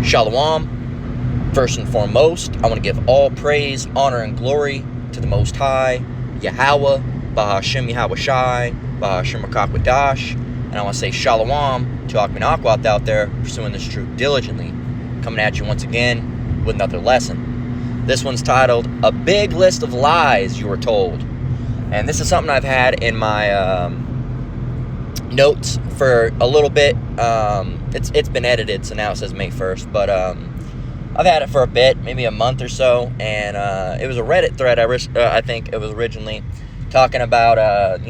Shalom. First and foremost, I want to give all praise, honor, and glory to the Most High, Yahweh, Bahashem Yahweh Shai, Bahashem Rakakwadash, and I want to say Shalom to Akminakwa out there pursuing this truth diligently. Coming at you once again with another lesson. This one's titled, A Big List of Lies You Were Told. And this is something I've had in my notes for a little bit. It's been edited, so now it says May 1st, but I've had it for a bit, maybe a month or so, and it was a Reddit thread, I think it was originally, talking about,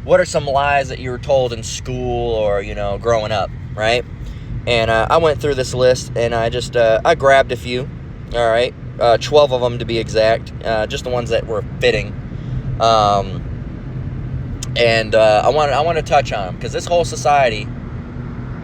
what are some lies that you were told in school or, growing up, right? And I went through this list, and I grabbed a few, all right, 12 of them to be exact, just the ones that were fitting, and I want to touch on them, because this whole society,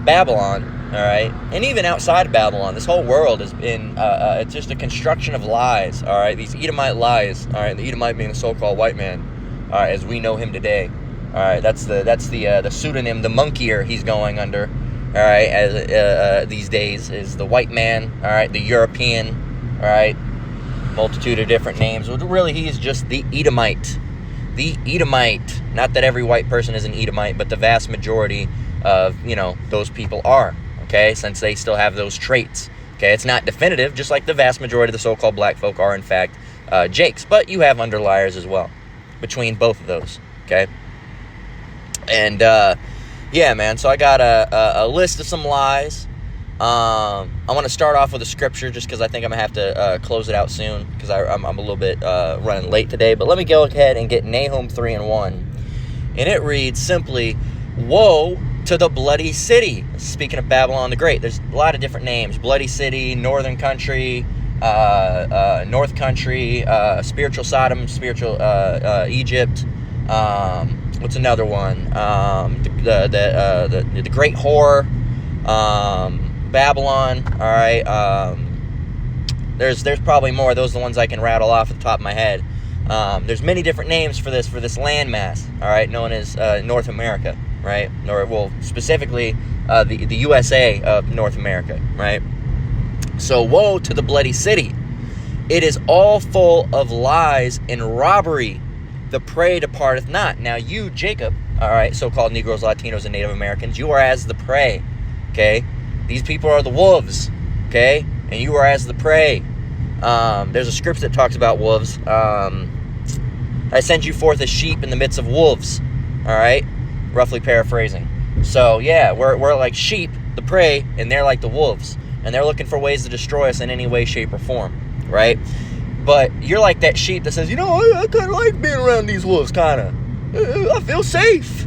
Babylon, all right, and even outside of Babylon, this whole world has been, it's just a construction of lies, all right, these Edomite lies, all right, the Edomite being the so-called white man, all right, as we know him today, all right, that's the pseudonym, the monkeyer he's going under, all right, as these days, is the white man, all right, the European, all right, multitude of different names, but really he is just the Edomite, not that every white person is an Edomite, but the vast majority of, those people are, okay, since they still have those traits, okay, it's not definitive, just like the vast majority of the so-called black folk are, in fact, Jakes, but you have underliers as well, between both of those, okay, and, yeah, man, so I got a list of some lies. I want to start off with a scripture, just because I think I'm going to have to close it out soon, because I'm a little bit running late today, but let me go ahead and get Nahum 3:1, and it reads simply, Woe to the bloody city. Speaking of Babylon the Great, there's a lot of different names, bloody city, northern country, north country, spiritual Sodom, spiritual Egypt, what's another one, the great whore, Babylon, all right, there's probably more. Those are the ones I can rattle off at the top of my head. There's many different names for this landmass, all right, known as North America, right, or, well, specifically the USA of North America, right? So woe to the bloody city. It is all full of lies and robbery. The prey departeth not. Now you, Jacob, all right, so-called Negroes, Latinos, and Native Americans, you are as the prey, okay? These people are the wolves, okay? And you are as the prey. There's a scripture that talks about wolves. I send you forth as sheep in the midst of wolves, all right? Roughly paraphrasing. So, yeah, we're like sheep, the prey, and they're like the wolves. And they're looking for ways to destroy us in any way, shape, or form, right? But you're like that sheep that says, I kind of like being around these wolves, kind of. I feel safe.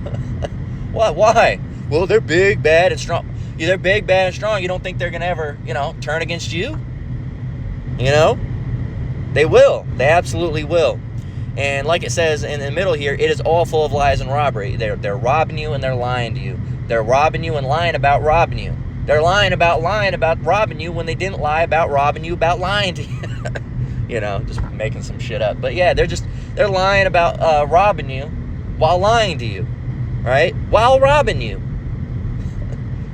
Why? Well, they're big, bad, and strong. Yeah, they're big, bad, and strong. You don't think they're going to ever, turn against you? They will. They absolutely will. And like it says in the middle here, it is all full of lies and robbery. They're robbing you and they're lying to you. They're robbing you and lying about robbing you. They're lying about robbing you when they didn't lie about robbing you about lying to you. Just making some shit up. But yeah, they're lying about robbing you while lying to you, right? While robbing you.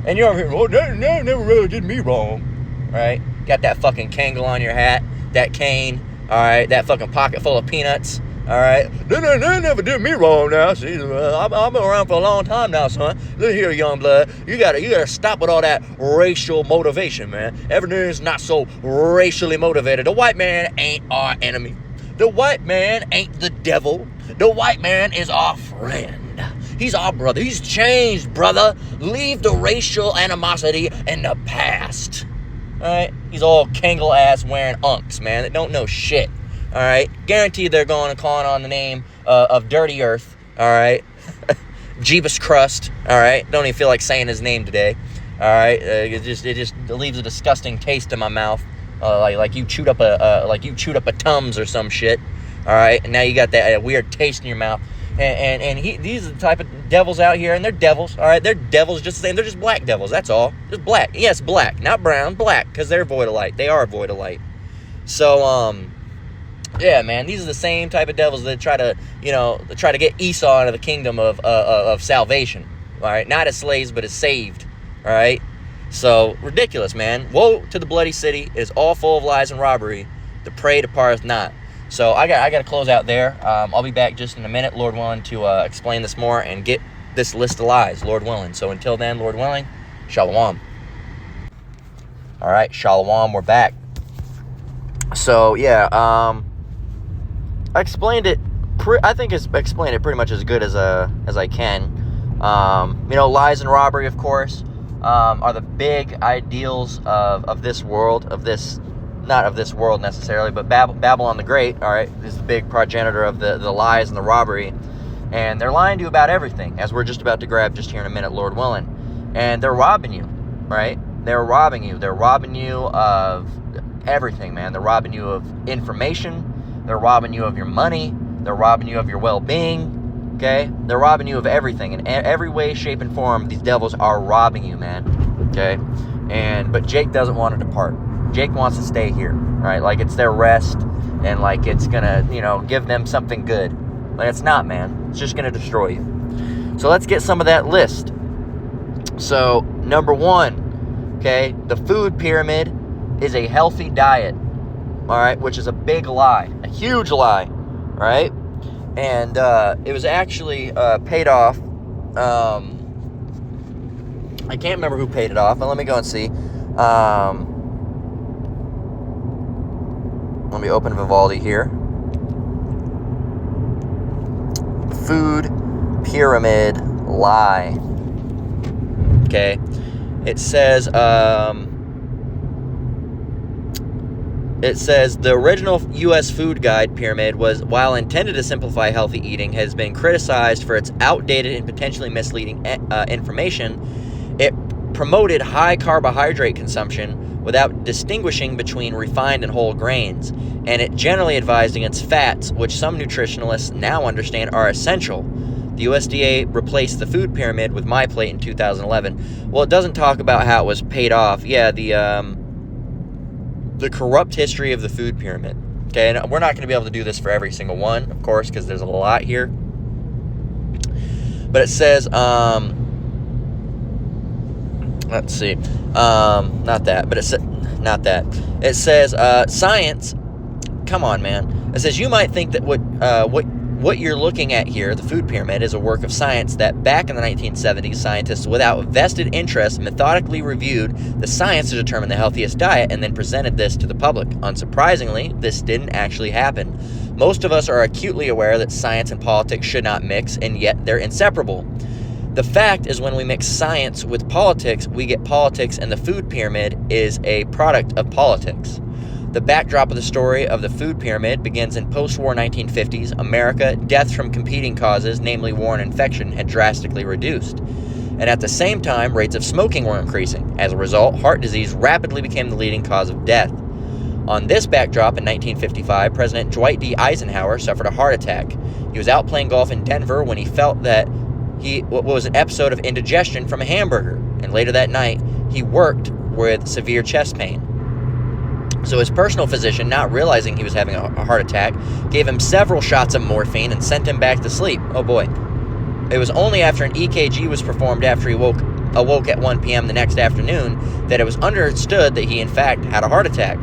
And you're over here, oh, that never really did me wrong, right? Got that fucking Kangol on your hat, that cane, all right, that fucking pocket full of peanuts, all right? They never did me wrong now. See, I've been around for a long time now, son. Look here, young blood. You gotta stop with all that racial motivation, man. Everything's not so racially motivated. The white man ain't our enemy. The white man ain't the devil. The white man is our friend. He's our brother. He's changed, brother. Leave the racial animosity in the past. All right? He's all Kangol ass wearing unks, man, that don't know shit. All right? Guaranteed they're going and calling on the name of Dirty Earth. All right? Jeebus Crust. All right? Don't even feel like saying his name today. All right? It just leaves a disgusting taste in my mouth, like you chewed up a Tums or some shit. All right? And now you got that weird taste in your mouth. And these are the type of devils out here, and they're devils, all right? They're devils just the same. They're just black devils, that's all. Just black. Yes, black, not brown, black, because they're void of light. They are void of light. So, yeah, man, these are the same type of devils that try to get Esau into the kingdom of salvation, all right? Not as slaves, but as saved, all right? So, ridiculous, man. Woe to the bloody city. It is all full of lies and robbery. The prey departeth not. So, I got to close out there. I'll be back just in a minute, Lord willing, to explain this more and get this list of lies, Lord willing. So, until then, Lord willing, Shalom. All right, Shalom, we're back. So, yeah, I explained it. I think it's explained it pretty much as good as I can. Lies and robbery, of course, are the big ideals of this world, not of this world necessarily, but Babylon the Great, all right, is the big progenitor of the lies and the robbery. And they're lying to you about everything, as we're just about to grab just here in a minute, Lord willing. And they're robbing you, right? They're robbing you. They're robbing you of everything, man. They're robbing you of information. They're robbing you of your money. They're robbing you of your well-being, okay? They're robbing you of everything. In every way, shape, and form, these devils are robbing you, man, okay? But Jake doesn't want to depart. Jake wants to stay here, right? Like it's their rest, and like it's going to, give them something good. But it's not, man. It's just going to destroy you. So let's get some of that list. So, number 1, okay, the food pyramid is a healthy diet, all right, which is a big lie, a huge lie, right? And it was actually paid off. I can't remember who paid it off, but let me go and see. Let me open Vivaldi here. Food pyramid lie. Okay, it says the original U.S. food guide pyramid was, while intended to simplify healthy eating, has been criticized for its outdated and potentially misleading information. It promoted high carbohydrate consumption without distinguishing between refined and whole grains, and it generally advised against fats, which some nutritionalists now understand are essential. The USDA replaced the food pyramid with MyPlate in 2011. Well, it doesn't talk about how it was paid off. Yeah, the corrupt history of the food pyramid. Okay, and we're not going to be able to do this for every single one, of course, because there's a lot here. But it says, let's see, not that, but not that. It says, science. Come on, man. It says you might think that what you're looking at here, the food pyramid, is a work of science that back in the 1970s, scientists without vested interest methodically reviewed the science to determine the healthiest diet and then presented this to the public. Unsurprisingly, this didn't actually happen. Most of us are acutely aware that science and politics should not mix, and yet they're inseparable. The fact is, when we mix science with politics, we get politics, and the food pyramid is a product of politics. The backdrop of the story of the food pyramid begins in post-war 1950s America. Deaths from competing causes, namely war and infection, had drastically reduced. And at the same time, rates of smoking were increasing. As a result, heart disease rapidly became the leading cause of death. On this backdrop, in 1955, President Dwight D. Eisenhower suffered a heart attack. He was out playing golf in Denver when he felt that what was an episode of indigestion from a hamburger. And later that night, he worked with severe chest pain. So his personal physician, not realizing he was having a heart attack, gave him several shots of morphine and sent him back to sleep. Oh boy. It was only after an EKG was performed after he awoke at 1 p.m. the next afternoon that it was understood that he in fact had a heart attack.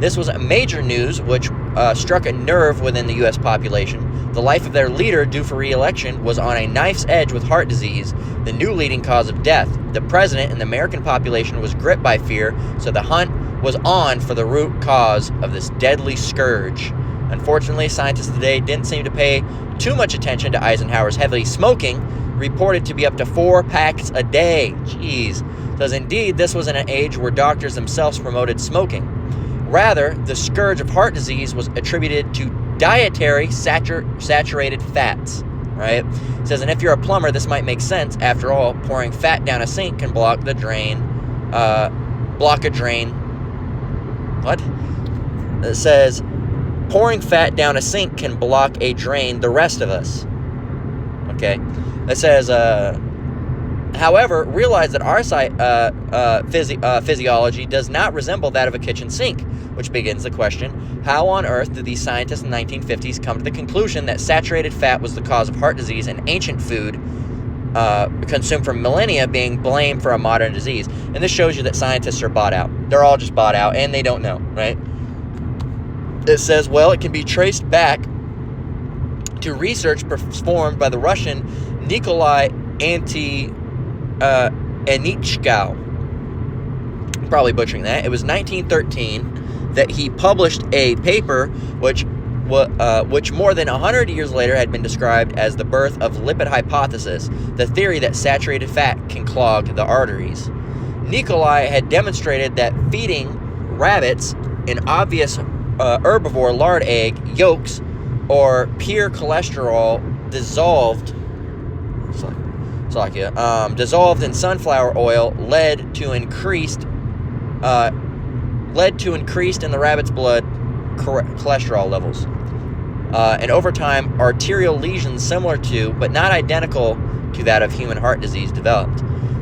This was major news which struck a nerve within the U.S. population. The life of their leader, due for re-election, was on a knife's edge with heart disease, the new leading cause of death. The president and the American population was gripped by fear, so the hunt was on for the root cause of this deadly scourge. Unfortunately, scientists today didn't seem to pay too much attention to Eisenhower's heavy smoking, reported to be up to 4 packs a day. Jeez. Because indeed, this was in an age where doctors themselves promoted smoking. Rather, the scourge of heart disease was attributed to dietary saturated fats, right? It says, and if you're a plumber, this might make sense. After all, pouring fat down a sink can block a drain. What? It says, pouring fat down a sink can block a drain, the rest of us. Okay. It says, however, realize that our physiology does not resemble that of a kitchen sink, which begins the question, how on earth did these scientists in the 1950s come to the conclusion that saturated fat was the cause of heart disease and ancient food consumed for millennia being blamed for a modern disease. And this shows you that scientists are bought out. They're all just bought out, and they don't know, right? It says, well, it can be traced back to research performed by the Russian Nikolai Anichkow. Probably butchering that. It was 1913 that he published a paper which more than 100 years later had been described as the birth of lipid hypothesis, the theory that saturated fat can clog the arteries. Nikolai had demonstrated that feeding rabbits an obvious herbivore lard egg yolks or pure cholesterol dissolved in sunflower oil led to increased in the rabbit's blood cholesterol levels. And over time, arterial lesions similar to, but not identical to that of human heart disease developed.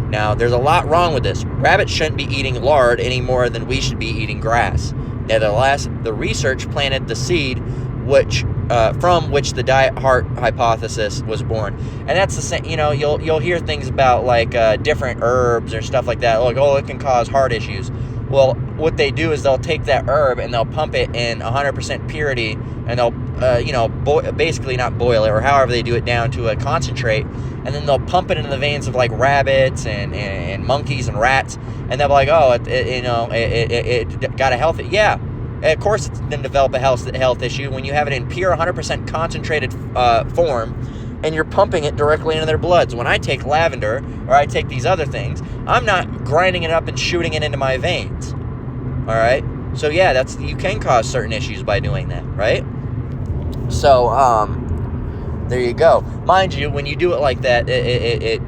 Now, there's a lot wrong with this. Rabbits shouldn't be eating lard any more than we should be eating grass. Nevertheless, the research planted the seed from which the diet heart hypothesis was born. And that's the same, you'll hear things about like different herbs or stuff like that, like, oh, it can cause heart issues. Well, what they do is they'll take that herb and they'll pump it in 100% purity, and they'll, basically not boil it, or however they do it, down to a concentrate, and then they'll pump it into the veins of like rabbits and monkeys and rats, and they'll be like, oh, it got a health. Yeah, of course it's going to develop a health issue when you have it in pure 100% concentrated form, and you're pumping it directly into their bloods. When I take lavender, or I take these other things, I'm not grinding it up and shooting it into my veins. All right? So yeah, you can cause certain issues by doing that, right? So, there you go. Mind you, when you do it like that, it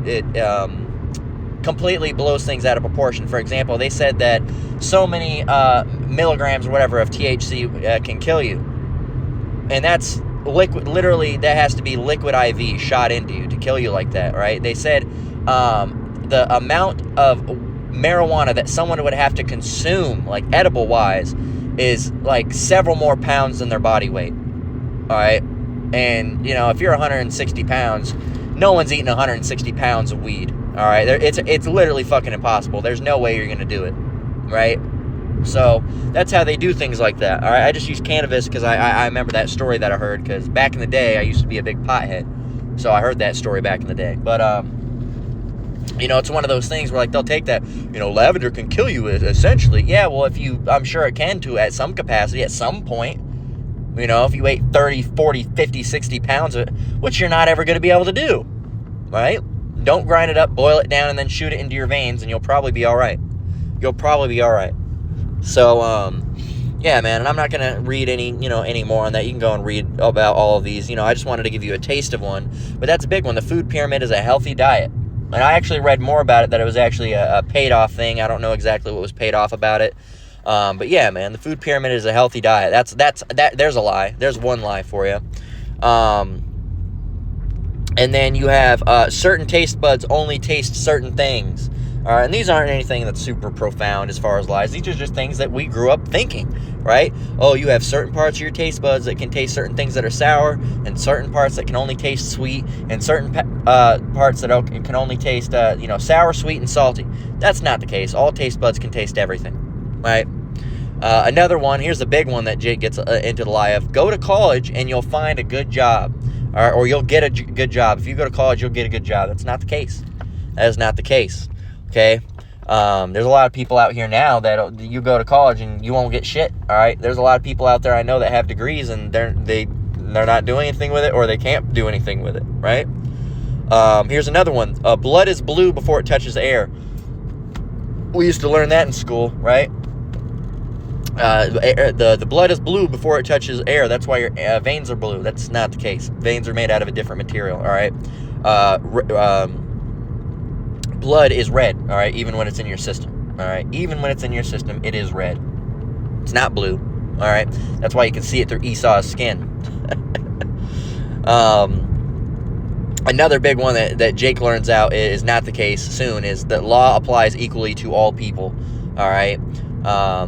completely blows things out of proportion. For example, they said that so many milligrams or whatever of THC can kill you. And that's liquid, literally, that has to be liquid IV shot into you to kill you like that, right? They said the amount of marijuana that someone would have to consume, like edible-wise, is like several more pounds than their body weight, all right? And, if you're 160 pounds, no one's eating 160 pounds of weed, all right? It's literally fucking impossible. There's no way you're going to do it, right? So that's how they do things like that, all right? I just use cannabis because I remember that story that I heard, because back in the day, I used to be a big pothead, so I heard that story back in the day. But, it's one of those things where, like, they'll take that, lavender can kill you, essentially. Yeah, well, I'm sure it can, too, at some capacity, at some point. If you ate 30, 40, 50, 60 pounds of it, which you're not ever going to be able to do, right? Don't grind it up, boil it down, and then shoot it into your veins, and you'll probably be all right. So, yeah, man, and I'm not going to read any more on that. You can go and read about all of these. I just wanted to give you a taste of one, but that's a big one. The food pyramid is a healthy diet. And I actually read more about it, that it was actually a paid-off thing. I don't know exactly what was paid off about it. But yeah, man, the food pyramid is a healthy diet. There's a lie. There's one lie for you. And then you have certain taste buds only taste certain things. All right, and these aren't anything that's super profound as far as lies. These are just things that we grew up thinking, right? Oh, you have certain parts of your taste buds that can taste certain things that are sour, and certain parts that can only taste sweet, and certain parts that can only taste, sour, sweet, and salty. That's not the case. All taste buds can taste everything, right? Another one, here's the big one that Jake gets into the lie of. Go to college and you'll find a good job, or you'll get a good job. If you go to college, you'll get a good job. That's not the case. That is not the case. Okay, there's a lot of people out here now that you go to college and you won't get shit. All right, there's a lot of people out there I know that have degrees and they're not doing anything with it, or they can't do anything with it. Right? Here's another one. Blood is blue before it touches air. We used to learn that in school, right? The blood is blue before it touches air. That's why your veins are blue. That's not the case. Veins are made out of a different material. All right. Blood is red, all right, even when it's in your system, all right? Even when it's in your system, it is red. It's not blue, all right? That's why you can see it through Esau's skin. Another big one that Jake learns out is not the case soon is that law applies equally to all people, all right? Law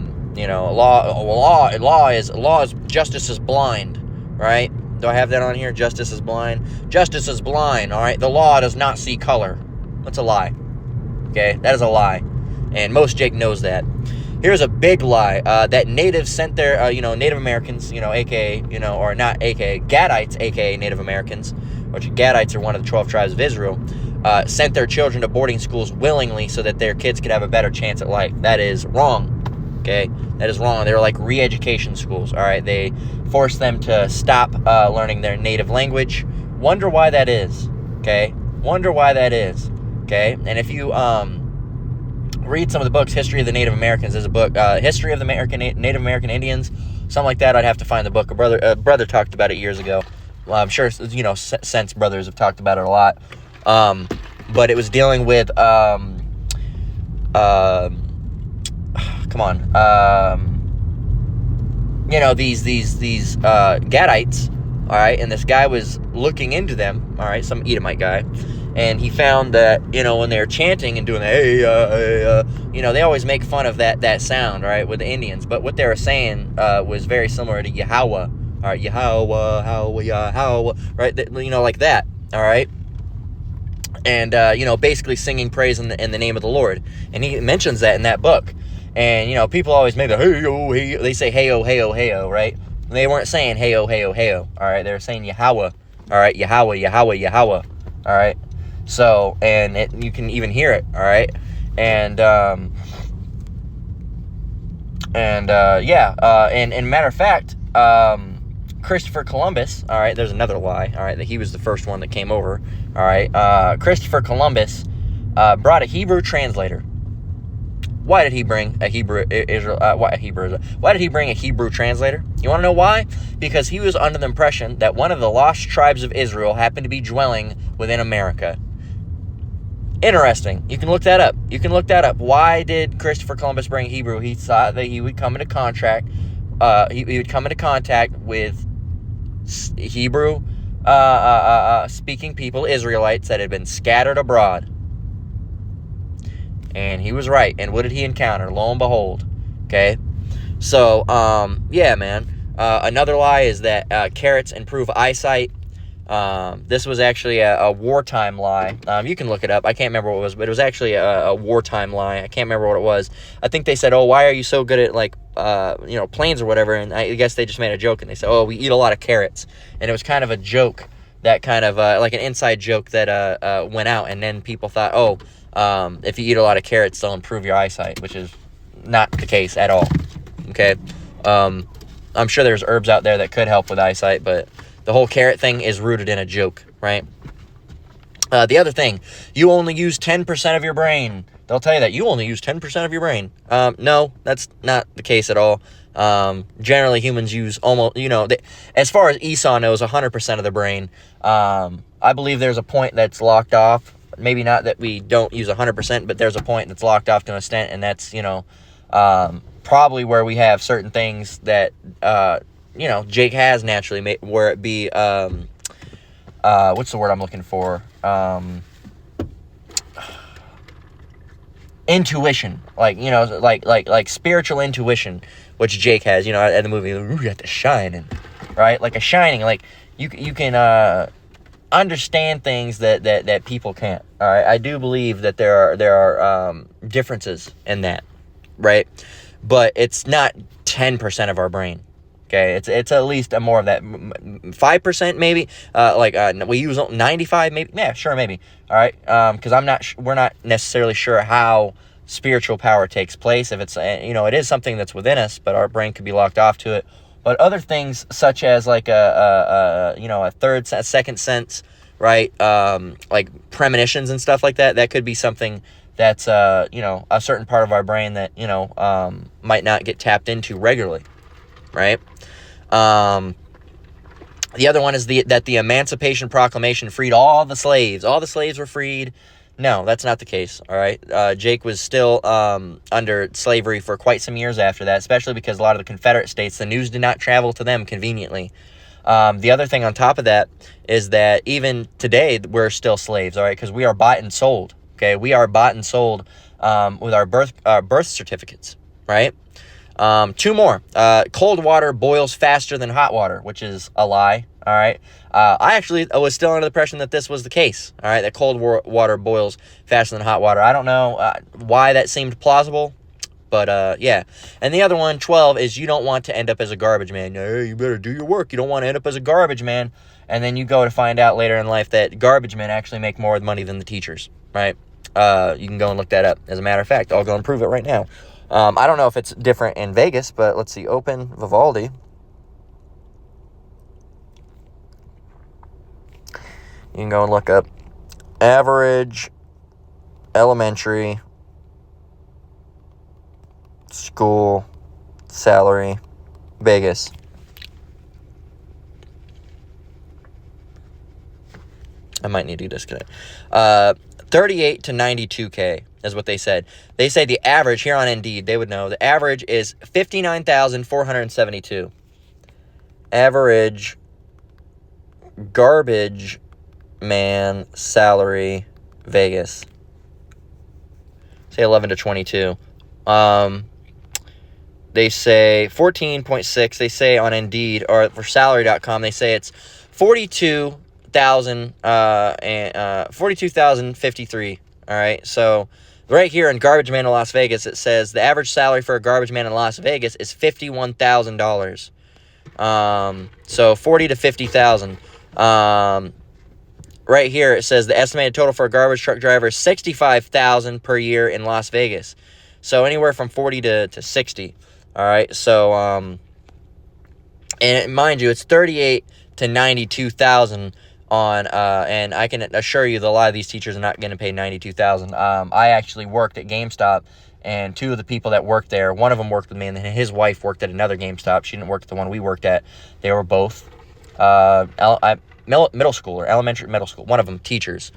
is justice is blind, right? Do I have that on here? Justice is blind. Justice is blind, all right? The law does not see color. That's a lie, okay? That is a lie, and most Jake knows that. Here's a big lie, that natives sent their, Native Americans, a.k.a., or not a.k.a., Gadites, a.k.a. Native Americans, which Gadites are one of the 12 tribes of Israel, sent their children to boarding schools willingly so that their kids could have a better chance at life. That is wrong. Okay, that is wrong. They were like re-education schools. All right, they forced them to stop learning their native language. Wonder why that is. Okay, wonder why that is. Okay, and if you read some of the books, History of the Native Americans is a book. History of the Native American Indians, something like that. I'd have to find the book. A brother talked about it years ago. Well, I'm sure Sense brothers have talked about it a lot. But it was dealing with these Gadites, all right, and this guy was looking into them, all right, some Edomite guy, and he found that, when they're chanting and doing they always make fun of that sound, right, with the Indians, but what they were saying was very similar to Yahweh, all right, Yahweh, Yahweh, right, like that, all right. And, basically singing praise in the name of the Lord. And he mentions that in that book. And, people always make the hey-oh, hey-oh. They say hey-oh, hey-oh, hey-oh, right? And they weren't saying hey-oh, hey-oh, hey-oh, all right? They were saying Yahweh, all right? Yahweh, Yahweh, Yahweh, all right? So, and you can even hear it, all right? And matter of fact, Christopher Columbus, all right, there's another lie, all right, that he was the first one that came over, all right, Christopher Columbus brought a Hebrew translator. Why did he bring a Hebrew Why did he bring a Hebrew translator? You want to know why? Because he was under the impression that one of the lost tribes of Israel happened to be dwelling within America. Interesting. You can look that up. Why did Christopher Columbus bring Hebrew? He thought that he would come into contact with Hebrew speaking people, Israelites that had been scattered abroad. And he was right. And what did he encounter? Lo and behold. Okay. So, man. Another lie is that carrots improve eyesight. This was actually a wartime lie. You can look it up. I can't remember what it was, but it was actually a wartime lie. I can't remember what it was. I think they said, why are you so good at, planes or whatever? And I guess they just made a joke, and they said, we eat a lot of carrots. And it was kind of a joke, that kind of, like an inside joke that went out. And then people thought, if you eat a lot of carrots, they'll improve your eyesight, which is not the case at all. Okay? I'm sure there's herbs out there that could help with eyesight, but the whole carrot thing is rooted in a joke, right? The other thing, you only use 10% of your brain. They'll tell you that you only use 10% of your brain. No, that's not the case at all. Generally, humans use almost, as far as Esau knows, 100% of the brain. I believe there's a point that's locked off. Maybe not that we don't use 100%, but there's a point that's locked off to an extent, and that's, probably where we have certain things that, Jake has naturally made, where it be, what's the word I'm looking for? Intuition, like spiritual intuition, which Jake has, at the movie, you got the shining, right? Like a shining, like you can, understand things that people can't. All right, I do believe that there are differences in that, right? But it's not 10% of our brain. Okay, it's at least more of that 5% maybe. We use 95 maybe. Yeah, sure, maybe. All right, because we're not necessarily sure how spiritual power takes place. If it's it is something that's within us, but our brain could be locked off to it. But other things such as like a second sense, right? Like premonitions and stuff like that. That could be something that's a certain part of our brain that might not get tapped into regularly, right? The other one is that the Emancipation Proclamation freed all the slaves. All the slaves were freed. No, that's not the case, all right? Jake was still under slavery for quite some years after that, especially because a lot of the Confederate states, the news did not travel to them conveniently. The other thing on top of that is that even today, we're still slaves, all right? Because we are bought and sold, okay? We are bought and sold with our birth certificates, right? Two more. Cold water boils faster than hot water, which is a lie, All right. I actually was still under the impression that this was the case. All right. That cold water boils faster than hot water. I don't know why that seemed plausible. But, yeah. And the other one, 12, is you don't want to end up as a garbage man. Hey, you better do your work. You don't want to end up as a garbage man. And then you go to find out later in life that garbage men actually make more money than the teachers, right? You can go and look that up. As a matter of fact, I'll go and prove it right now. I don't know if it's different in Vegas, but let's see. Open Vivaldi. You can go and look up average elementary school salary, Vegas. I might need to disconnect. 38 to 92K is what they said. They say the average here on Indeed, they would know. The average is 59,472. Average garbage man salary, Vegas. Say 11 to 22. They say 14.6. They say on Indeed, or for salary.com, they say it's 42,053. All right. So right here in Garbage Man in Las Vegas, it says the average salary for a garbage man in Las Vegas is $51,000. So 40 to 50,000. Right here it says the estimated total for a garbage truck driver is $65,000 per year in Las Vegas. So anywhere from 40 to 60. All right. So and mind you, it's 38 to 92,000 on and I can assure you that a lot of these teachers are not going to pay 92,000. I actually worked at GameStop, and two of the people that worked there, one of them worked with me, and then his wife worked at another GameStop. She didn't work at the one we worked at. They were both middle school or elementary middle school. One of them teachers.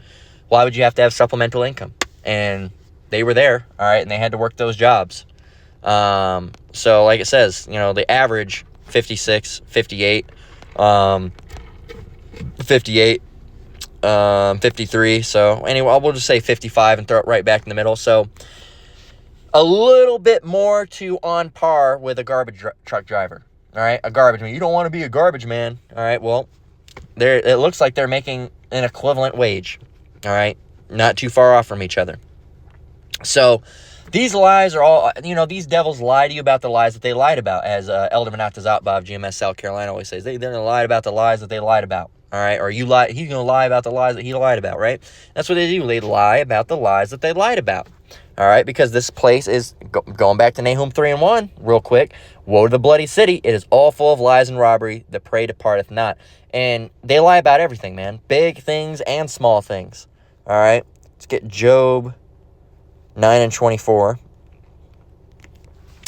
Why would you have to have supplemental income? And they were there, all right, and they had to work those jobs. So like it says, you know, the average 56, 58, 58, 53. So anyway, we'll just say 55 and throw it right back in the middle. So a little bit more to on par with a garbage truck driver. All right, a garbage man. You don't want to be a garbage man. All right, well, it looks like they're making an equivalent wage. All right, not too far off from each other. So these lies are all, you know, these devils lie to you about the lies that they lied about, as Elder Manat Zatba of GMS South Carolina always says. They're going to lie about the lies that they lied about, all right? Or he's going to lie about the lies that he lied about, right? That's what they do. They lie about the lies that they lied about, all right? Because this place is, going back to Nahum 3:1 real quick, woe to the bloody city. It is all full of lies and robbery. The prey departeth not. And they lie about everything, man. Big things and small things, all right? Let's get Job 9 and 24.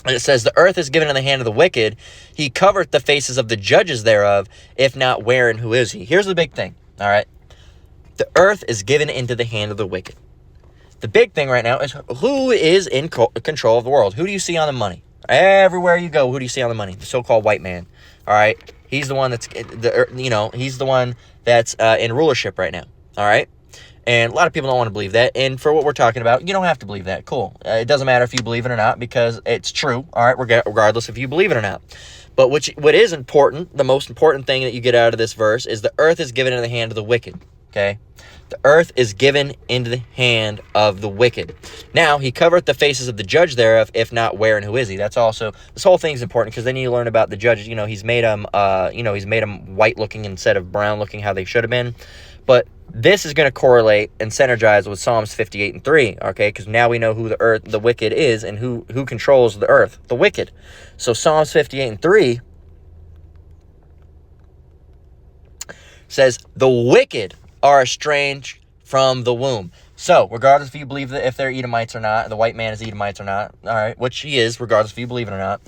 And it says, the earth is given in the hand of the wicked. He covereth the faces of the judges thereof. If not, where and who is he? Here's the big thing, all right? The earth is given into the hand of the wicked. The big thing right now is who is in control of the world. Who do you see on the money? Everywhere you go, who do you see on the money? The so-called white man, all right? He's the one that's, he's the one that's in rulership right now, all right? And a lot of people don't want to believe that. And for what we're talking about, you don't have to believe that. Cool. It doesn't matter if you believe it or not, because it's true. All right, regardless if you believe it or not. But what is important, the most important thing that you get out of this verse is the earth is given into the hand of the wicked. Okay? The earth is given into the hand of the wicked. Now, he covereth the faces of the judge thereof, if not, where and who is he? That's also, this whole thing is important, because then you learn about the judges. You know, he's made them, he's made them white looking instead of brown looking, how they should have been. But this is going to correlate and synergize with Psalms 58 and 3, okay? Because now we know who the wicked is, and who controls the earth, the wicked. So Psalms 58 and 3 says, the wicked are estranged from the womb. So, regardless if you believe that if they're Edomites or not, the white man is Edomites or not, all right, which he is, regardless if you believe it or not,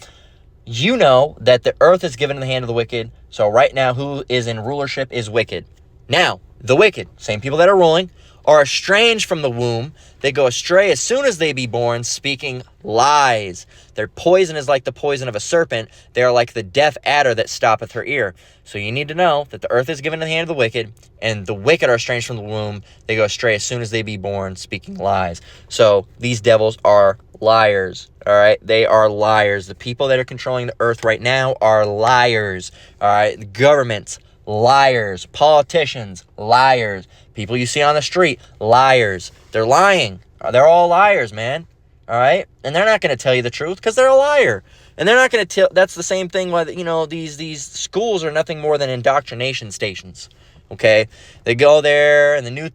you know that the earth is given in the hand of the wicked. So right now, who is in rulership is wicked. Now, the wicked, same people that are ruling, are estranged from the womb. They go astray as soon as they be born, speaking lies. Their poison is like the poison of a serpent. They are like the deaf adder that stoppeth her ear. So you need to know that the earth is given in the hand of the wicked, and the wicked are estranged from the womb. They go astray as soon as they be born, speaking lies. So these devils are liars, all right? They are liars. The people that are controlling the earth right now are liars, all right? The governments, liars. Politicians, liars. People you see on the street, liars. They're lying. They're all liars, man. All right? And they're not going to tell you the truth because they're a liar. And they're not going to tell. That's the same thing why, these schools are nothing more than indoctrination stations. Okay? They go there, and the new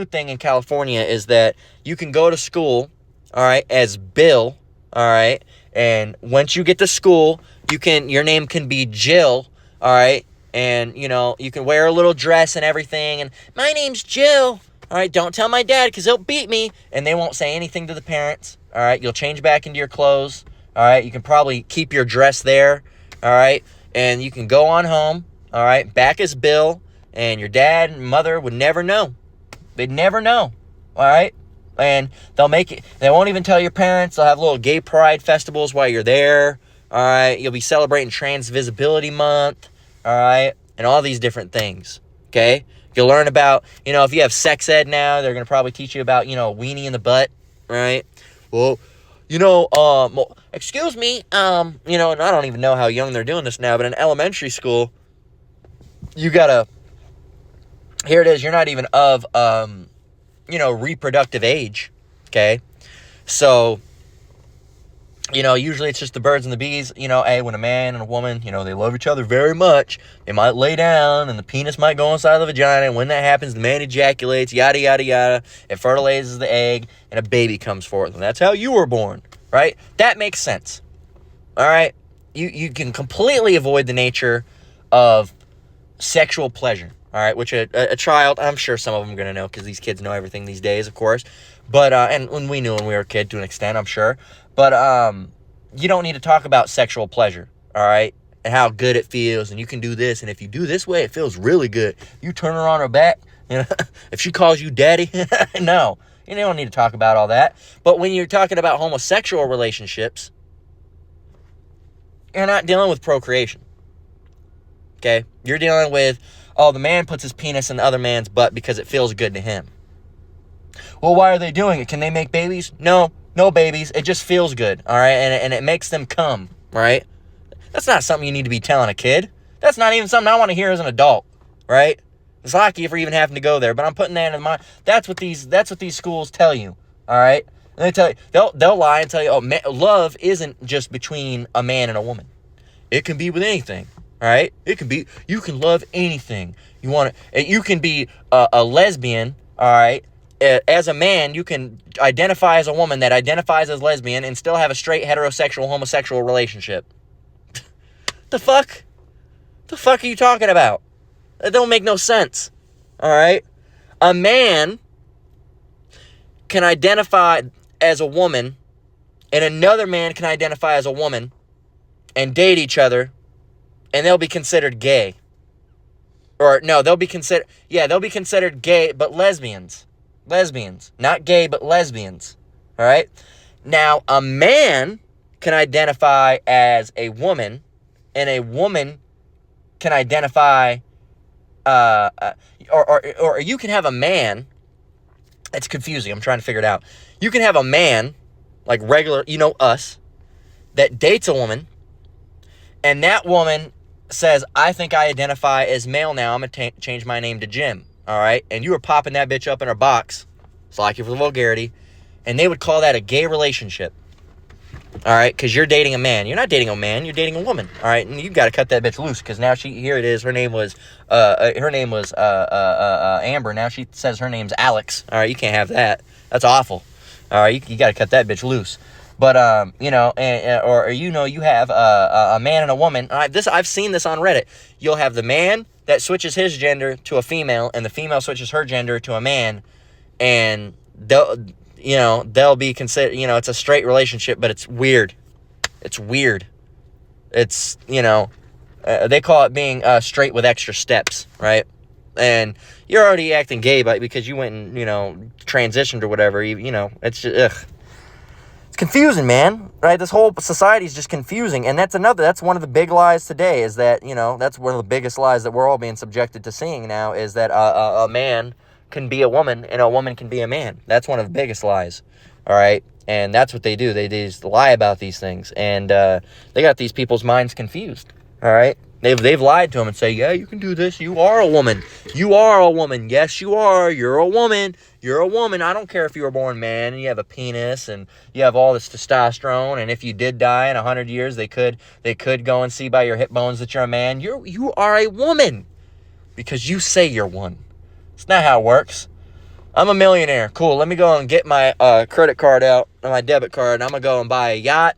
thing in California is that you can go to school, all right, as Bill, all right? And once you get to school, your name can be Jill, all right? And, you can wear a little dress and everything. And my name's Jill. All right, don't tell my dad because he'll beat me. And they won't say anything to the parents. All right, you'll change back into your clothes. All right, you can probably keep your dress there. All right, and you can go on home. All right, back as Bill. And your dad and mother would never know. They'd never know. All right? And they won't even tell your parents. They'll have little gay pride festivals while you're there. All right, you'll be celebrating Trans Visibility Month. All right, and all these different things. Okay? You'll learn about, if you have sex ed now, they're going to probably teach you about, weenie in the butt, right? Well, excuse me, and I don't even know how young they're doing this now, but in elementary school, here it is, you're not even of, reproductive age, okay? So, usually it's just the birds and the bees, hey, when a man and a woman, they love each other very much, they might lay down and the penis might go inside the vagina, and when that happens, the man ejaculates, yada, yada, yada, it fertilizes the egg, and a baby comes forth, and that's how you were born, right? That makes sense, all right? You can completely avoid the nature of sexual pleasure, all right, which a child, I'm sure some of them are going to know because these kids know everything these days, of course, but, and when we knew when we were a kid to an extent, I'm sure. But you don't need to talk about sexual pleasure, all right? And how good it feels, and you can do this, and if you do this way, it feels really good. You turn her on her back, if she calls you daddy, no. You don't need to talk about all that. But when you're talking about homosexual relationships, you're not dealing with procreation, okay? You're dealing with, the man puts his penis in the other man's butt because it feels good to him. Well, why are they doing it? Can they make babies? No babies. It just feels good, all right? And it makes them come, right? That's not something you need to be telling a kid. That's not even something I want to hear as an adult, right? It's lucky for even having to go there, but I'm putting that in mind. That's what these schools tell you, all right? And they tell you, they'll lie and tell you, love isn't just between a man and a woman. It can be with anything, all right? You can love anything. You can be a lesbian, all right? As a man, you can identify as a woman that identifies as lesbian and still have a straight heterosexual homosexual relationship. The fuck? The fuck are you talking about? That don't make no sense. All right? A man can identify as a woman and another man can identify as a woman and date each other and they'll be considered gay. Or no, they'll be considered gay but lesbians. Lesbians. Not gay, but lesbians. All right? Now, a man can identify as a woman, and a woman can identify, or you can have a man, it's confusing, I'm trying to figure it out. You can have a man, like regular, us, that dates a woman, and that woman says, I think I identify as male now, I'm going to change my name to Jim. All right, and you were popping that bitch up in her box, sorry for the vulgarity, and they would call that a gay relationship. All right, because you're dating a man. You're not dating a man. You're dating a woman. All right, and you've got to cut that bitch loose because now here it is. Her name was Amber. Now she says her name's Alex. All right, you can't have that. That's awful. All right, you got to cut that bitch loose. But you have a man and a woman. All right, I've seen this on Reddit. You'll have the man that switches his gender to a female, and the female switches her gender to a man, and they'll be considered, it's a straight relationship, but it's weird. It's weird. It's, they call it being straight with extra steps, right? And you're already acting gay because you went and, transitioned or whatever. It's just, ugh. It's confusing, man, right? This whole society is just confusing, and that's one of the big lies today is that, that's one of the biggest lies that we're all being subjected to seeing now is that a man can be a woman and a woman can be a man. That's one of the biggest lies, all right? And that's what they do. They just lie about these things, and they got these people's minds confused, all right? They've lied to him and say, yeah, you can do this. You are a woman. You are a woman. Yes, you are. You're a woman. You're a woman. I don't care if you were born man and you have a penis and you have all this testosterone. And if you did die in 100 years, they could go and see by your hip bones that you're a man. You are a woman because you say you're one. It's not how it works. I'm a millionaire. Cool. Let me go and get my credit card out, my debit card, and I'm going to go and buy a yacht.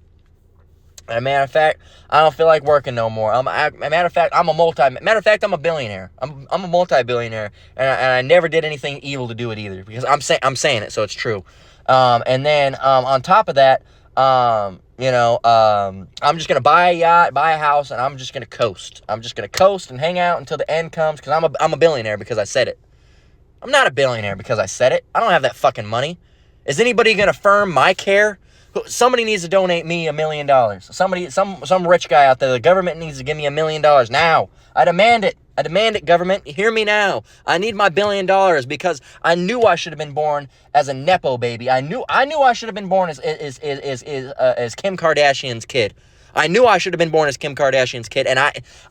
As a matter of fact, I don't feel like working no more. Matter of fact, I'm a billionaire. I'm a multi-billionaire, and I never did anything evil to do it either, because I'm saying it, so it's true. And then on top of that, I'm just gonna buy a yacht, buy a house, and I'm just gonna coast. I'm just gonna coast and hang out until the end comes, because I'm a billionaire because I said it. I'm not a billionaire because I said it. I don't have that fucking money. Is anybody gonna affirm my care? Somebody needs to donate me $1 million. Some rich guy out there, the government needs to give me $1 million now. I demand it, government. Hear me now. I need my $1 billion because I knew I should have been born as a Nepo baby. I knew I should have been born as Kim Kardashian's kid. I knew I should have been born as Kim Kardashian's kid, and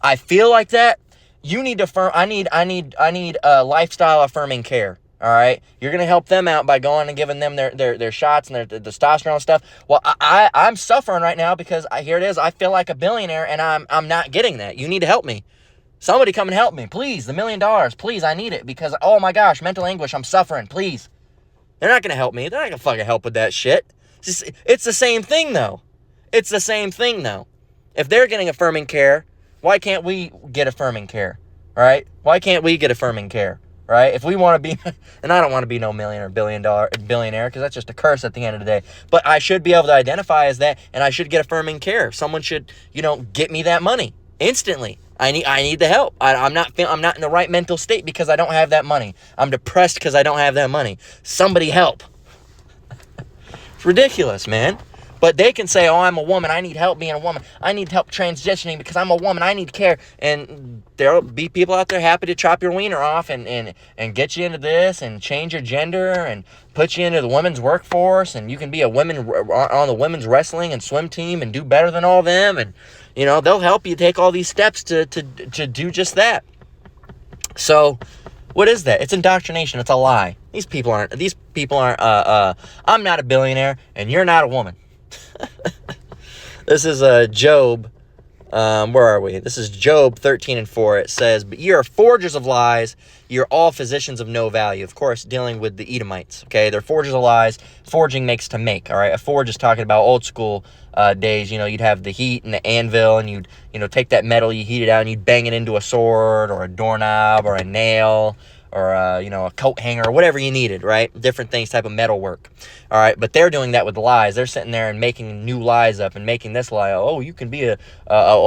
I feel like that. You need to I need lifestyle affirming care. All right, you're gonna help them out by going and giving them their shots and their testosterone stuff. Well, I'm suffering right now because here it is. I feel like a billionaire and I'm not getting that. You need to help me. Somebody come and help me, please. The $1 million, please. I need it because oh my gosh, mental anguish. I'm suffering. Please. They're not gonna help me. They're not gonna fucking help with that shit. It's the same thing though. It's the same thing though. If they're getting affirming care, why can't we get affirming care? All right? Why can't we get affirming care? Right? If we want to be, and I don't want to be no millionaire, billionaire, because that's just a curse at the end of the day. But I should be able to identify as that, and I should get affirming care. Someone should, get me that money instantly. I need the help. I'm not in the right mental state because I don't have that money. I'm depressed because I don't have that money. Somebody help. It's ridiculous, man. But they can say, oh, I'm a woman. I need help being a woman. I need help transitioning because I'm a woman. I need care. And there'll be people out there happy to chop your wiener off and get you into this and change your gender and put you into the women's workforce. And you can be a woman on the women's wrestling and swim team and do better than all them. And, they'll help you take all these steps to do just that. So what is that? It's indoctrination. It's a lie. These people aren't, I'm not a billionaire and you're not a woman. This is Job. Where are we? This is Job 13:4. It says, "But ye are forgers of lies. You're all physicians of no value." Of course, dealing with the Edomites. Okay, they're forgers of lies. Forging makes to make. All right, a forge is talking about old school days. You'd have the heat and the anvil, and you'd take that metal, you heat it out, and you'd bang it into a sword or a doorknob or a nail. Or, a coat hanger, or whatever you needed, right? Different things, type of metal work. All right, but they're doing that with lies. They're sitting there and making new lies up and making this lie. Oh, you can be a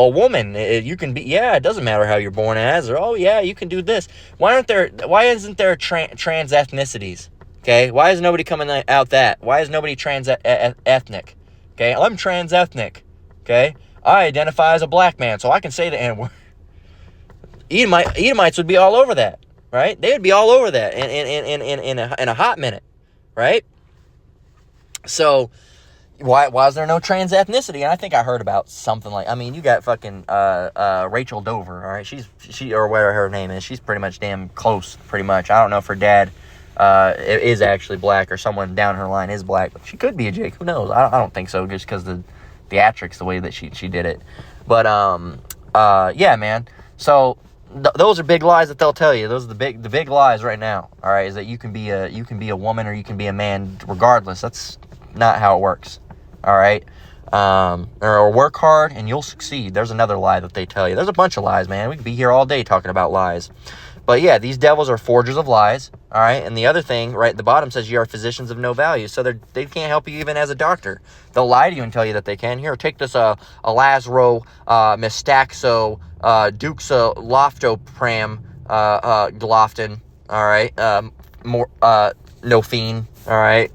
woman. You can be, it doesn't matter how you're born as. Or, oh, yeah, you can do this. Why isn't there trans ethnicities? Okay, why is nobody coming out that? Why is nobody trans ethnic? Okay, I'm trans ethnic. Okay, I identify as a black man, so I can say the N-word. Edomites would be all over that. Right? They would be all over that in a hot minute, right? So why is there no trans ethnicity? And I think I heard about something like, you got fucking Rachel Dover, all right? She or whatever her name is. She's pretty much damn close, pretty much. I don't know if her dad is actually black or someone down her line is black. But she could be a Jake. Who knows? I don't think so, just because the theatrics, the way that she did it. But yeah, man. So those are big lies that they'll tell you. Those are the big lies right now. All right, is that you can be a woman or you can be a man regardless. That's not how it works. All right, or work hard and you'll succeed. There's another lie that they tell you. There's a bunch of lies, man. We could be here all day talking about lies. But yeah, these devils are forgers of lies. All right, and the other thing right at the bottom says you are physicians of no value. So they can't help you even as a doctor. They'll lie to you and tell you that they can. Here, take this Alazro, Mistaxo, Duxa, Loftopram, Glofton. All right, Nofine. All right.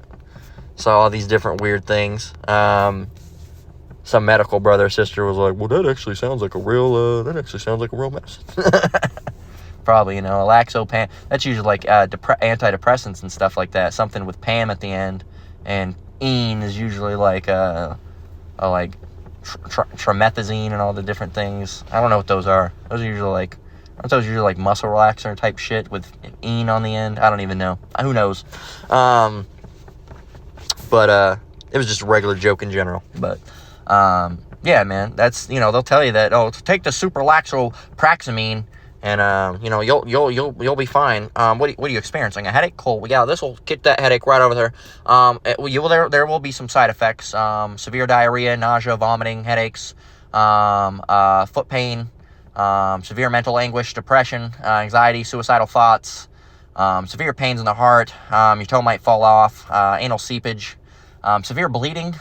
So all these different weird things. Some medical brother or sister was like, well, that actually sounds like a real mess. Probably, Laxopam. That's usually like antidepressants and stuff like that. Something with Pam at the end. And Een is usually like trimethazine and all the different things. I don't know what those are. Those are usually like, aren't those usually like muscle relaxer type shit with "ine" on the end? I don't even know. Who knows? But it was just a regular joke in general. But yeah, man, that's, they'll tell you that, oh, take the superlaxopraxamine and you'll be fine. What are you experiencing? A headache? Cool. Yeah, this will get that headache right over there. There will be some side effects. Severe diarrhea, nausea, vomiting, headaches, foot pain, severe mental anguish, depression, anxiety, suicidal thoughts, severe pains in the heart. Your toe might fall off. Anal seepage, severe bleeding,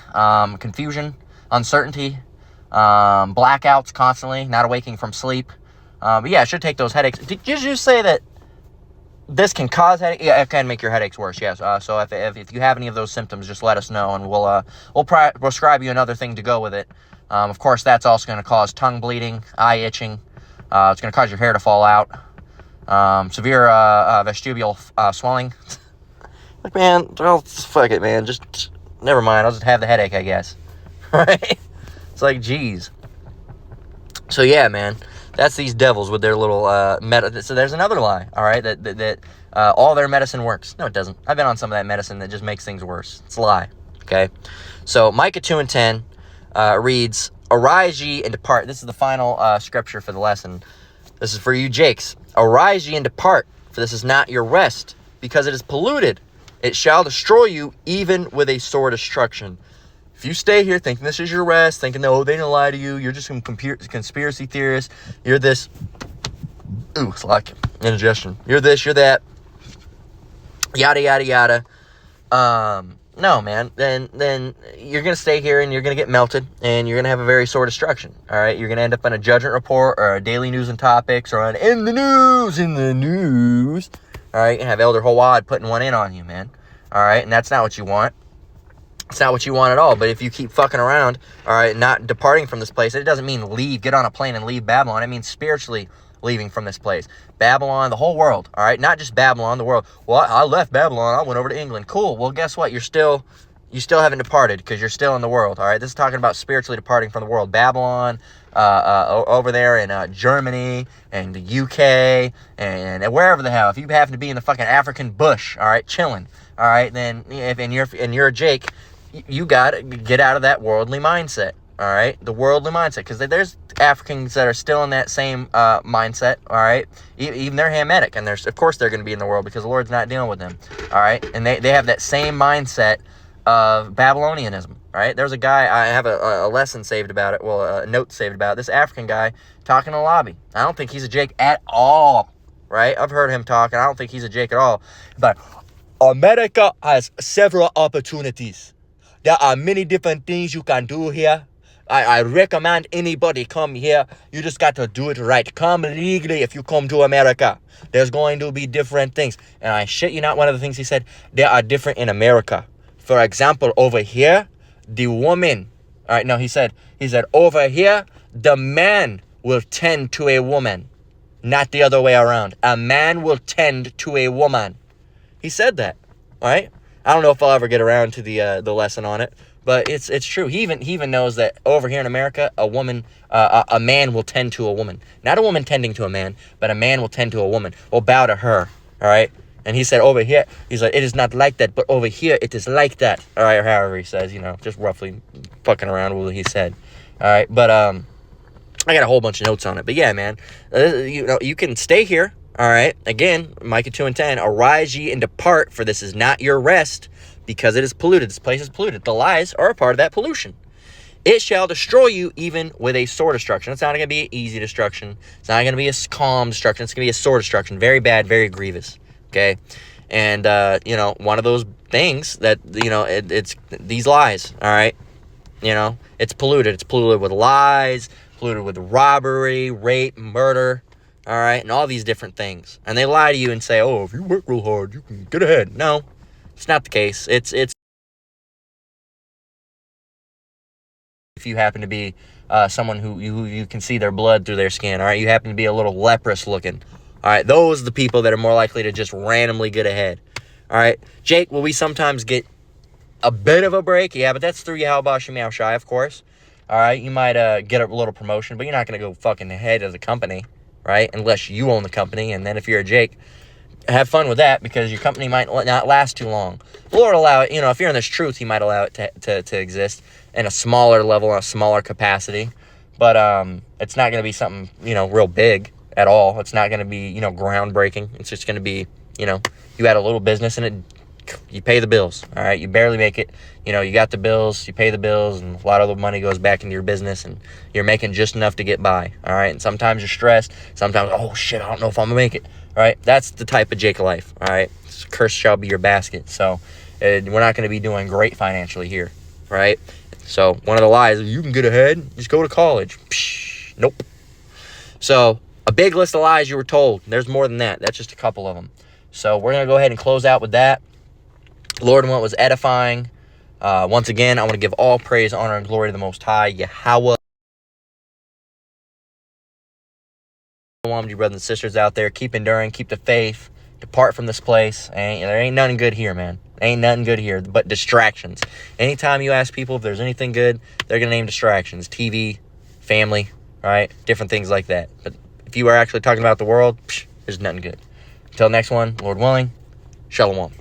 confusion, uncertainty, blackouts constantly, not awaking from sleep. But yeah, it should take those headaches. Did you just say that this can cause headaches? Yeah, it can make your headaches worse, yes. So if you have any of those symptoms, just let us know, and we'll prescribe you another thing to go with it. Of course, that's also going to cause tongue bleeding, eye itching. It's going to cause your hair to fall out. Severe vestibular swelling. Like, man, well, fuck it, man. Just never mind. I'll just have the headache, I guess. Right? It's like, geez. So yeah, man. That's these devils with their little So there's another lie, all right, that all their medicine works. No, it doesn't. I've been on some of that medicine that just makes things worse. It's a lie, okay? So Micah 2:10 reads, "Arise ye and depart." This is the final scripture for the lesson. This is for you, Jakes. "Arise ye and depart, for this is not your rest, because it is polluted. It shall destroy you, even with a sore destruction." If you stay here thinking this is your rest, thinking, no, they didn't lie to you, you're just some conspiracy theorist, you're this, it's like indigestion, you're this, you're that, yada, yada, yada. No, man, then you're going to stay here and you're going to get melted and you're going to have a very sore destruction, all right? You're going to end up on a judgment report or a daily news and topics or on in the news, all right? And have Elder Hawad putting one in on you, man, all right? And that's not what you want. It's not what you want at all. But if you keep fucking around, all right, not departing from this place, it doesn't mean leave, get on a plane and leave Babylon. It means spiritually leaving from this place. Babylon, the whole world, all right? Not just Babylon, the world. Well, I left Babylon. I went over to England. Cool. Well, guess what? You still haven't departed because you're still in the world, all right? This is talking about spiritually departing from the world. Babylon, over there in Germany and the UK and wherever the hell. If you happen to be in the fucking African bush, all right, chilling, all right, then if you're a Jake, you got to get out of that worldly mindset, all right? The worldly mindset, because there's Africans that are still in that same mindset, all right? Even they're Hamitic, and of course they're going to be in the world because the Lord's not dealing with them, all right? And they have that same mindset of Babylonianism, all right? There's a guy, I have a lesson saved about it, a note saved about it, this African guy talking in a lobby. I don't think he's a Jake at all, right? I've heard him talk, and I don't think he's a Jake at all. But America has several opportunities. There are many different things you can do here. I recommend anybody come here. You just got to do it right. Come legally if you come to America. There's going to be different things. And I shit you not, one of the things he said, they are different in America. For example, over here, the woman. All right, no, he said, over here, the man will tend to a woman. Not the other way around. A man will tend to a woman. He said that, all right? I don't know if I'll ever get around to the lesson on it, but it's true. He even knows that over here in America, a man will tend to a woman. Not a woman tending to a man, but a man will tend to a woman. Will bow to her, all right? And he said over here, he's like, it is not like that, but over here, it is like that. All right, or however he says, just roughly fucking around with what he said. All right, but I got a whole bunch of notes on it. But yeah, man, you can stay here. All right, again, Micah 2:10, "Arise ye and depart, for this is not your rest, because it is polluted." This place is polluted. The lies are a part of that pollution. "It shall destroy you, even with a sore destruction." It's not going to be an easy destruction. It's not going to be a calm destruction. It's going to be a sore destruction. Very bad, very grievous, okay? And, one of those things that, it's these lies, all right? It's polluted. It's polluted with lies, polluted with robbery, rape, murder, all right, and all these different things. And they lie to you and say, oh, if you work real hard, you can get ahead. No, it's not the case. It's if you happen to be someone who you can see their blood through their skin, all right, you happen to be a little leprous looking, all right, those are the people that are more likely to just randomly get ahead, all right. Jake, will we sometimes get a bit of a break? Yeah, but that's through Yahweh Shem Shai, of course, All right, you might get a little promotion, but you're not going to go fucking head of the company, right? Unless you own the company, and then if you're a Jake, have fun with that, because your company might not last too long. The Lord allow it, if you're in this truth, he might allow it to exist in a smaller level, a smaller capacity. But it's not going to be something, real big at all. It's not going to be, groundbreaking. It's just going to be, you had a little business and you pay the bills, all right? You barely make it. You got the bills, you pay the bills, and a lot of the money goes back into your business, and you're making just enough to get by, all right? And sometimes you're stressed. Sometimes, oh, shit, I don't know if I'm going to make it, all right? That's the type of Jake life, all right? Curse shall be your basket. So we're not going to be doing great financially here, right? So one of the lies, you can get ahead, just go to college. Psh, nope. So a big list of lies you were told. There's more than that. That's just a couple of them. So we're going to go ahead and close out with that. Lord, what was edifying. Once again, I want to give all praise, honor, and glory to the Most High, Yahweh. You brothers and sisters out there, keep enduring, keep the faith, depart from this place. There ain't nothing good here, man. Ain't nothing good here but distractions. Anytime you ask people if there's anything good, they're going to name distractions. TV, family, right? Different things like that. But if you are actually talking about the world, there's nothing good. Until next one, Lord willing, Shalom.